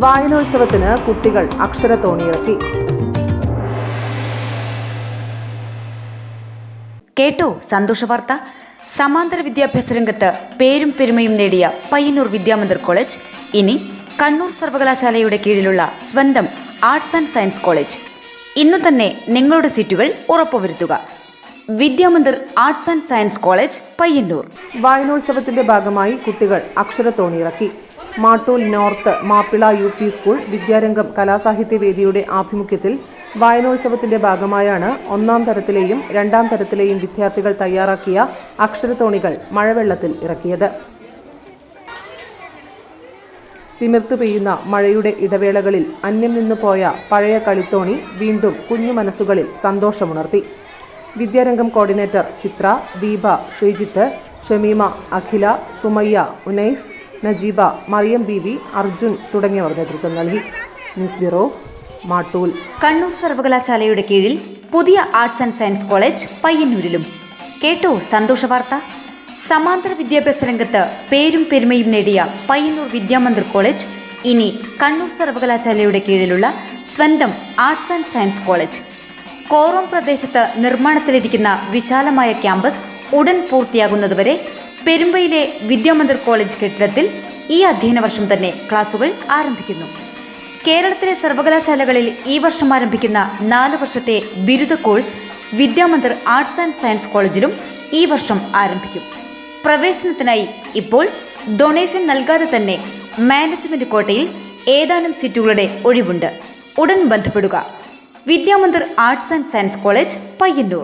വായനോത്സവത്തിന് കുട്ടികൾ അക്ഷരത്തോണിയിറക്കി. കേട്ടോ സന്തോഷവാർത്ത. സമാന്തര വിദ്യാഭ്യാസ രംഗത്ത് പേരും പെരുമയും നേടിയ പയ്യന്നൂർ വിദ്യാമന്ദിർ കോളേജ് ഇനി കണ്ണൂർ സർവകലാശാലയുടെ കീഴിലുള്ള സ്വന്തം ആർട്സ് ആൻഡ് സയൻസ് കോളേജ്. ഇന്നു തന്നെ നിങ്ങളുടെ സീറ്റുകൾ ഉറപ്പുവരുത്തുക. Vidyamandir arts and science college, Payyanur. വായനോത്സവത്തിന്റെ ഭാഗമായി കുട്ടികൾ അക്ഷരത്തോണിയിറക്കി. Mattool north Mappila UP school Vidyarangam കലാസാഹിത്യവേദിയുടെ ആഭിമുഖ്യത്തിൽ വായനോത്സവത്തിന്റെ ഭാഗമായാണ് ഒന്നാം തരത്തിലെയും രണ്ടാം തരത്തിലെയും വിദ്യാർത്ഥികൾ തയ്യാറാക്കിയ അക്ഷരത്തോണികൾ മഴവെള്ളത്തിൽ ഇറക്കിയത്. തിമിർത്തു പെയ്യുന്ന മഴയുടെ ഇടവേളകളിൽ അന്യം നിന്നു പോയ പഴയ കളിത്തോണി വീണ്ടും കുഞ്ഞു മനസ്സുകളിൽ സന്തോഷമുണർത്തി. വിദ്യാരംഗം കോർഡിനേറ്റർ ചിത്ര, ദീപ, ശ്രീജിത്ത്, ഷമീമ, അഖില, സുമയ്യ, ഉനൈസ്, നജീബ, മറിയം ബീവി, അർജുൻ തുടങ്ങിയവർ നേതൃത്വം നൽകി. News bureau, Mattool. കണ്ണൂർ സർവകലാശാലയുടെ കീഴിൽ പുതിയ ആർട്സ് ആൻഡ് സയൻസ് കോളേജ് പയ്യന്നൂരിലും. കേട്ടോ സന്തോഷവാർത്ത. സമാന്തര വിദ്യാഭ്യാസ രംഗത്ത് പേരും പെരുമയും നേടിയ പയ്യന്നൂർ വിദ്യാമന്ദിർ കോളേജ് ഇനി കണ്ണൂർ സർവകലാശാലയുടെ കീഴിലുള്ള സ്വന്തം arts and science college. Korom പ്രദേശത്ത് നിർമ്മാണത്തിലിരിക്കുന്ന വിശാലമായ ക്യാമ്പസ് ഉടൻ പൂർത്തിയാകുന്നതുവരെ പെരുമ്പയിലെ വിദ്യാമന്ദിർ കോളേജ് കെട്ടിടത്തിൽ ഈ അധ്യയന വർഷം തന്നെ ക്ലാസുകൾ ആരംഭിക്കുന്നു. കേരളത്തിലെ സർവകലാശാലകളിൽ ഈ വർഷം ആരംഭിക്കുന്ന 4 വർഷത്തെ ബിരുദ course Vidyamandir arts and science കോളേജിലും ഈ വർഷം ആരംഭിക്കും. പ്രവേശനത്തിനായി ഇപ്പോൾ ഡൊണേഷൻ നൽകാതെ തന്നെ മാനേജ്മെന്റ് കോട്ടയിൽ ഏതാനും സീറ്റുകളുടെ ഒഴിവുണ്ട്. ഉടൻ ബന്ധപ്പെടുക. Vidyamandir arts and science college, Payyanur.